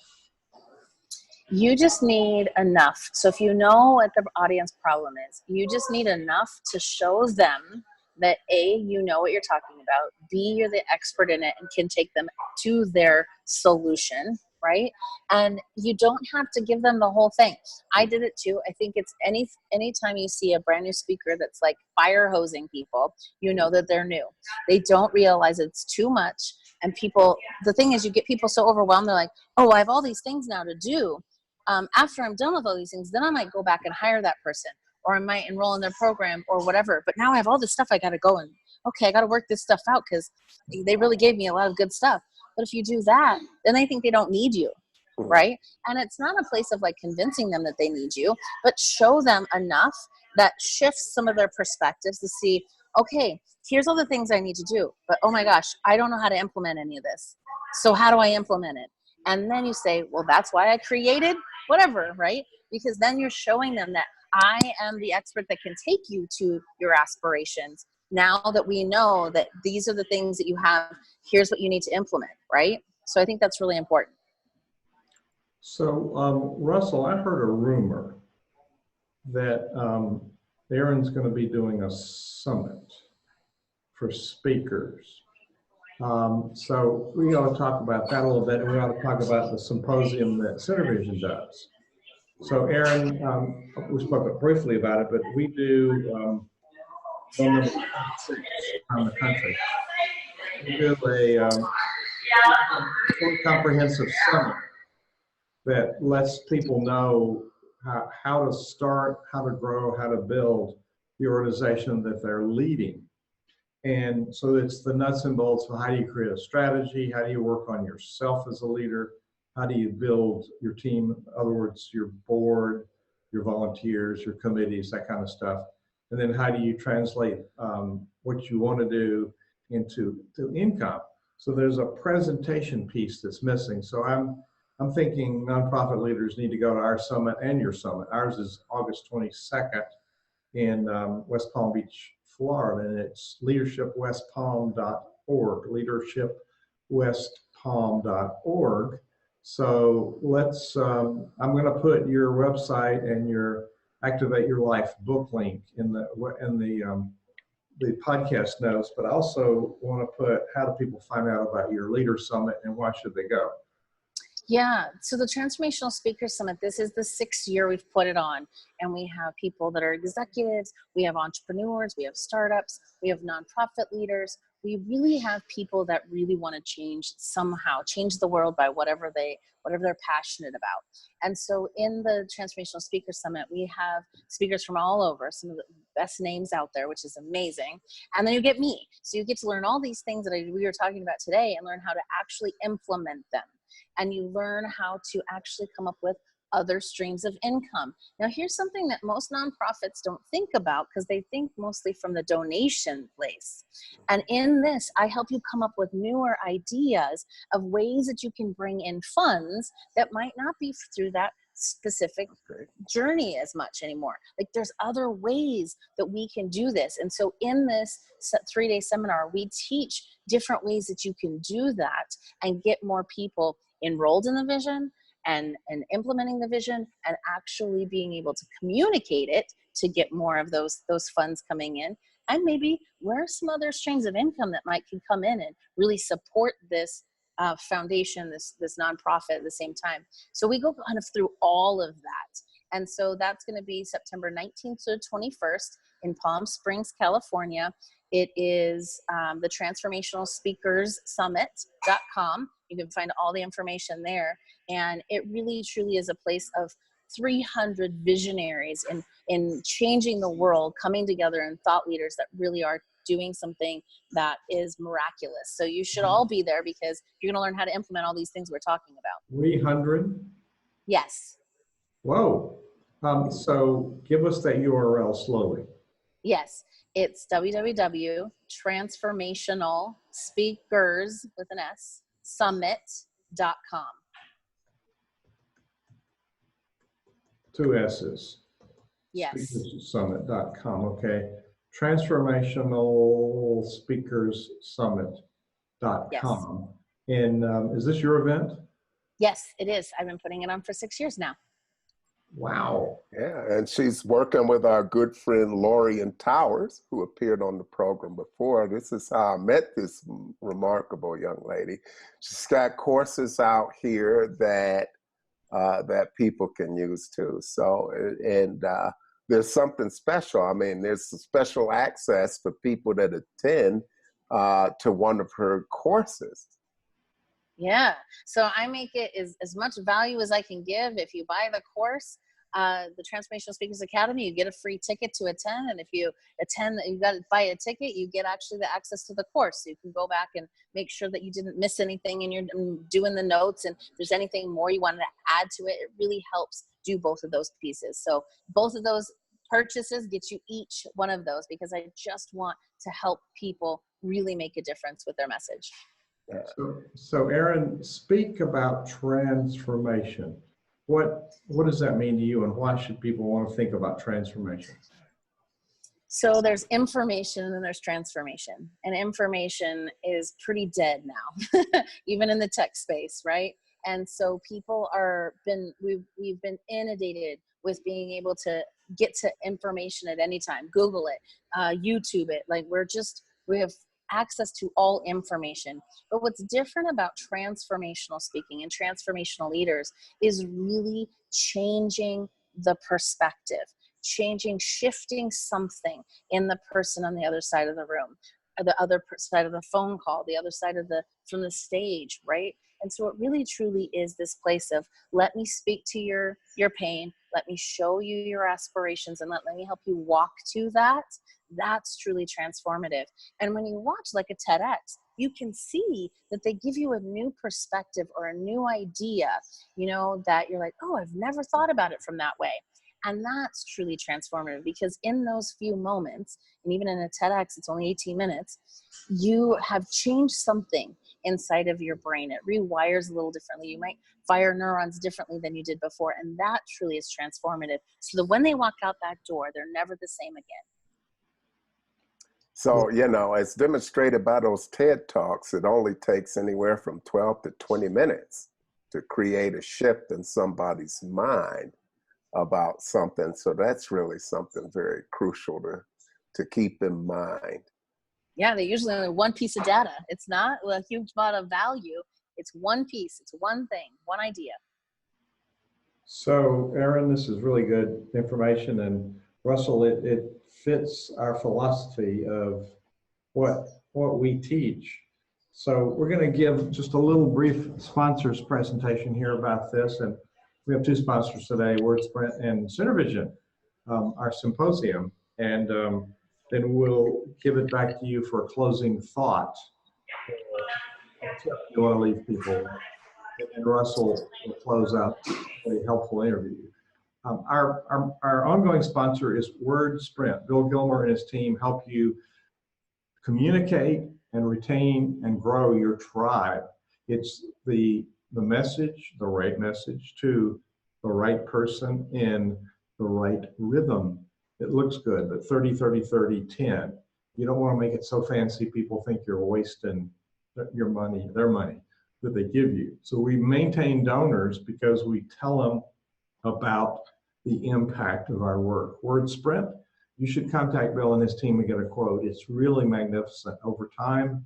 [SPEAKER 3] You just need enough. So if you know what the audience problem is, you just need enough to show them that A, you know what you're talking about, B, you're the expert in it and can take them to their solution, right? And you don't have to give them the whole thing. I did it too. I think it's anytime you see a brand new speaker that's like fire hosing people, you know that they're new. They don't realize it's too much. And the thing is, you get people so overwhelmed, they're like, oh, I have all these things now to do. After I'm done with all these things, then I might go back and hire that person, or I might enroll in their program or whatever. But now I have all this stuff I got to go and, okay, I got to work this stuff out because they really gave me a lot of good stuff. But if you do that, then they think they don't need you, right? And it's not a place of like convincing them that they need you, but show them enough that shifts some of their perspectives to see, okay, here's all the things I need to do, but oh my gosh, I don't know how to implement any of this. So how do I implement it? And then you say, well, that's why I created whatever, right? Because then you're showing them that I am the expert that can take you to your aspirations. Now that we know that these are the things that you have, here's what you need to implement, right? So I think that's really important.
[SPEAKER 4] So Russell, I heard a rumor that Erin's going to be doing a summit for speakers. So we ought to talk about that a little bit, and we ought to talk about the symposium that CenterVision does. So Erin, we spoke briefly about it, but we do on the country. We do a fully comprehensive summit that lets people know how to start, how to grow, how to build the organization that they're leading. And so it's the nuts and bolts of how do you create a strategy, how do you work on yourself as a leader, how do you build your team, in other words, your board, your volunteers, your committees, that kind of stuff. And then how do you translate what you want to do into income. So there's a presentation piece that's missing. So I'm thinking nonprofit leaders need to go to our summit and your summit. Ours is August 22nd in West Palm Beach, Florida, and it's leadershipwestpalm.org, leadershipwestpalm.org. So I'm going to put your website and your Activate Your Life book link in the podcast notes, but I also want to put how do people find out about your Leader Summit and why should they go?
[SPEAKER 3] Yeah, so the Transformational Speaker Summit, this is the 6th year we've put it on, and we have people that are executives, we have entrepreneurs, we have startups, we have nonprofit leaders. We really have people that really want to change the world by whatever they're passionate about. And so in the Transformational Speaker Summit, we have speakers from all over, some of the best names out there, which is amazing. And then you get me. So you get to learn all these things that we were talking about today and learn how to actually implement them. And you learn how to actually come up with other streams of income. Now, here's something that most nonprofits don't think about because they think mostly from the donation place. And in this, I help you come up with newer ideas of ways that you can bring in funds that might not be through that specific journey as much anymore. Like there's other ways that we can do this. And so in this 3-day seminar, we teach different ways that you can do that and get more people enrolled in the vision and implementing the vision and actually being able to communicate it to get more of those funds coming in. And maybe where are some other streams of income that can come in and really support this foundation, this nonprofit at the same time. So we go kind of through all of that. And so that's going to be September 19th to the 21st in Palm Springs, California. It is the Transformational Speakers Summit.com. You can find all the information there. And it really, truly is a place of 300 visionaries in changing the world, coming together, and thought leaders that really are doing something that is miraculous. So you should all be there because you're going to learn how to implement all these things we're talking about. 300? Yes.
[SPEAKER 4] Whoa. So give us that URL slowly.
[SPEAKER 3] Yes. It's www.transformationalspeakers with an S summit.com.
[SPEAKER 4] 2 S's.
[SPEAKER 3] Yes.
[SPEAKER 4] Summit.com. Okay. Transformational Speakers Summit.com.
[SPEAKER 3] Yes.
[SPEAKER 4] And is this your event?
[SPEAKER 3] Yes, it is. I've been putting it on for 6 years now.
[SPEAKER 4] Wow.
[SPEAKER 2] Yeah, and she's working with our good friend Lori Towers, who appeared on the program before. This is how I met this remarkable young lady. She's got courses out here that people can use too. So, and there's something special. I mean, there's special access for people that attend to one of her courses.
[SPEAKER 3] Yeah. So I make it as much value as I can give. If you buy the course, the Transformational Speakers Academy, you get a free ticket to attend. And if you attend, you got to buy a ticket, you get actually the access to the course. So you can go back and make sure that you didn't miss anything and you're doing the notes. And if there's anything more you wanted to add to it, it really helps do both of those pieces. So both of those purchases get you each one of those because I just want to help people really make a difference with their message.
[SPEAKER 4] So Erin, speak about transformation. What does that mean to you, and why should people want to think about transformation?
[SPEAKER 3] So there's information and then there's transformation, and information is pretty dead now, even in the tech space, right? And so people we've been inundated with being able to get to information at any time. Google it, YouTube it. Like we have access to all information. But what's different about transformational speaking and transformational leaders is really changing the perspective, shifting something in the person on the other side of the room, or the other side of the phone call, the other side of from the stage, right? And so it really truly is this place of, let me speak to your pain, let me show you your aspirations, and let me help you walk to that. That's truly transformative. And when you watch like a TEDx, you can see that they give you a new perspective or a new idea, that you're like, oh, I've never thought about it from that way. And that's truly transformative, because in those few moments, and even in a TEDx, it's only 18 minutes, you have changed something inside of your brain. It rewires a little differently. You might fire neurons differently than you did before. And that truly is transformative. So that when they walk out that door, they're never the same again.
[SPEAKER 2] So, you know, as demonstrated by those TED Talks, it only takes anywhere from 12 to 20 minutes to create a shift in somebody's mind about something. So that's really something very crucial to keep in mind.
[SPEAKER 3] Yeah, they usually only one piece of data. It's not a huge amount of value. It's one piece. It's one thing, one idea.
[SPEAKER 4] So, Erin, this is really good information, and Russell, it fits our philosophy of what we teach. So we're going to give just a little brief sponsors presentation here about this, and we have two sponsors today, WordSprint and CenterVision, our symposium, and then we'll give it back to you for a closing thought. You want to leave people, and Russell will close out a helpful interview. Our ongoing sponsor is WordSprint. Bill Gilmer and his team help you communicate and retain and grow your tribe. It's the message, the right message to the right person in the right rhythm. It looks good, but 30, 30, 30, 10. You don't want to make it so fancy people think you're wasting your money, their money that they give you. So we maintain donors because we tell them about the impact of our work. WordSprint, you should contact Bill and his team and get a quote. It's really magnificent. Over time,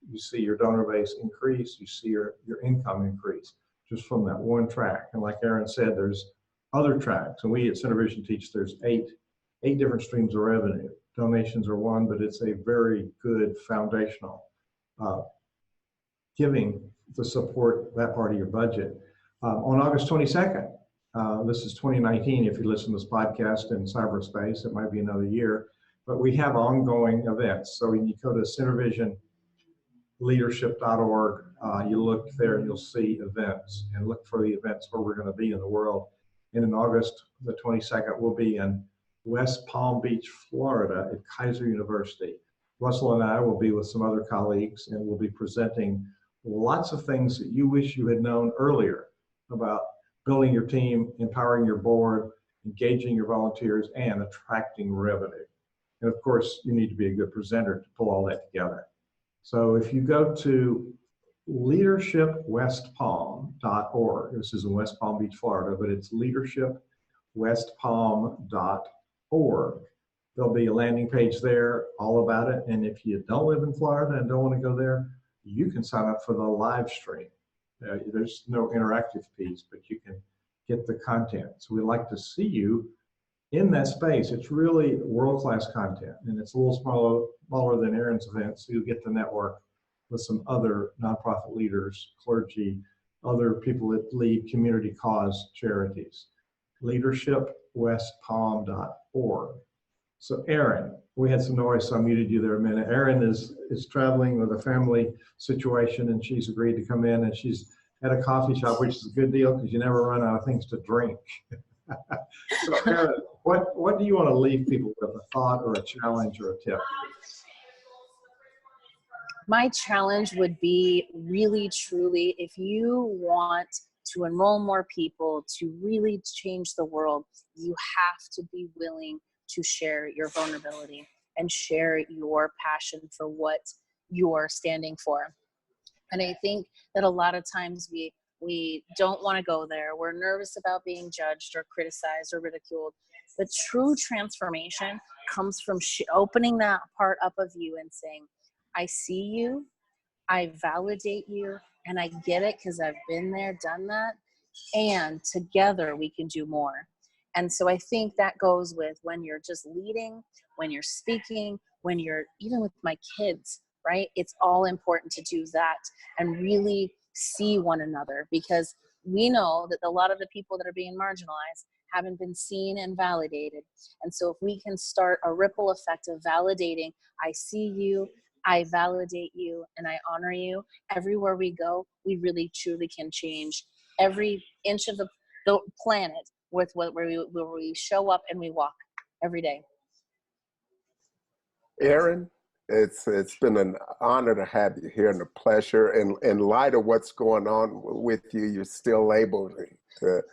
[SPEAKER 4] you see your donor base increase, you see your income increase just from that one track. And like Erin said, there's other tracks. And we at CenterVision teach there's eight different streams of revenue. Donations are one, but it's a very good foundational giving to support that part of your budget. On August 22nd, this is 2019, if you listen to this podcast in cyberspace, it might be another year, but we have ongoing events. So when you go to centervisionleadership.org, you look there and you'll see events, and look for the events where we're going to be in the world. And in August the 22nd, we'll be in West Palm Beach, Florida at Kaiser University. Russell and I will be with some other colleagues, and we'll be presenting lots of things that you wish you had known earlier about building your team, empowering your board, engaging your volunteers, and attracting revenue. And of course, you need to be a good presenter to pull all that together. So if you go to leadershipwestpalm.org, this is in West Palm Beach, Florida, but it's leadershipwestpalm.org. There'll be a landing page there all about it. And if you don't live in Florida and don't want to go there, you can sign up for the live stream. There's no interactive piece, but you can get the content. So we'd like to see you in that space. It's really world-class content, and it's a little smaller than Erin's event, so you'll get to network with some other nonprofit leaders, clergy, other people that lead community cause charities. leadershipwestpalm.org. So Erin, we had some noise, so I muted you there a minute. Erin is traveling with a family situation, and she's agreed to come in, and she's at a coffee shop, which is a good deal because you never run out of things to drink. So Erin, what do you want to leave people with, a thought or a challenge or a tip?
[SPEAKER 3] My challenge would be really, truly, if you want to enroll more people, to really change the world, you have to be willing to share your vulnerability and share your passion for what you're standing for. And I think that a lot of times we don't want to go there. We're nervous about being judged or criticized or ridiculed. But true transformation comes from opening that part up of you and saying, I see you, I validate you, and I get it because I've been there, done that, and together we can do more. And so I think that goes with when you're just leading, when you're speaking, when you're even with my kids, right? It's all important to do that and really see one another, because we know that a lot of the people that are being marginalized haven't been seen and validated. And so if we can start a ripple effect of validating, I see you, I validate you, and I honor you, everywhere we go, we really truly can change every inch of the planet with where we show up and we walk every day.
[SPEAKER 2] Erin, it's been an honor to have you here and a pleasure. And in light of what's going on with you, you're still able to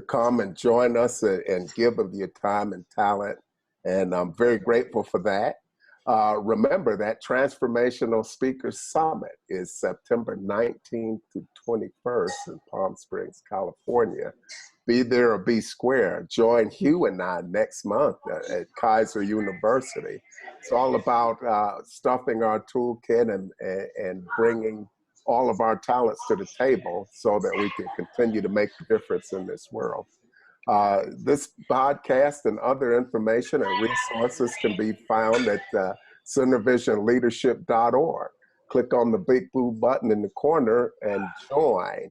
[SPEAKER 2] come and join us and give of your time and talent. And I'm very grateful for that. Remember that Transformational Speakers Summit is September 19th to 21st in Palm Springs, California. Be there or be square. Join Hugh and I next month at Kaiser University. It's all about stuffing our toolkit and bringing all of our talents to the table so that we can continue to make a difference in this world. This podcast and other information and resources can be found at centervisionleadership.org. Click on the big blue button in the corner and join.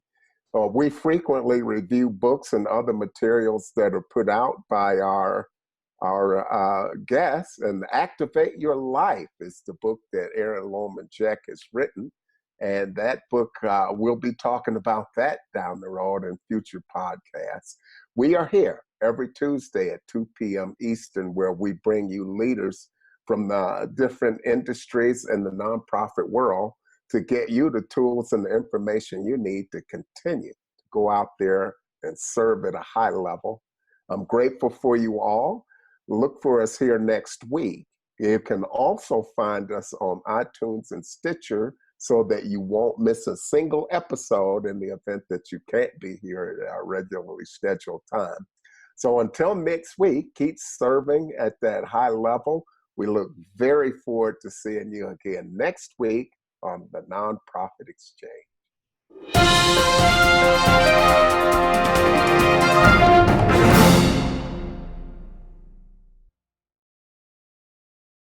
[SPEAKER 2] We frequently review books and other materials that are put out by our guests, and Activate Your Life is the book that Erin Loman Jeck has written. And that book, we'll be talking about that down the road in future podcasts. We are here every Tuesday at 2 p.m. Eastern, where we bring you leaders from different industries in the nonprofit world to get you the tools and the information you need to continue to go out there and serve at a high level. I'm grateful for you all. Look for us here next week. You can also find us on iTunes and Stitcher so that you won't miss a single episode in the event that you can't be here at our regularly scheduled time. So until next week, keep serving at that high level. We look very forward to seeing you again next week on the Nonprofit Exchange.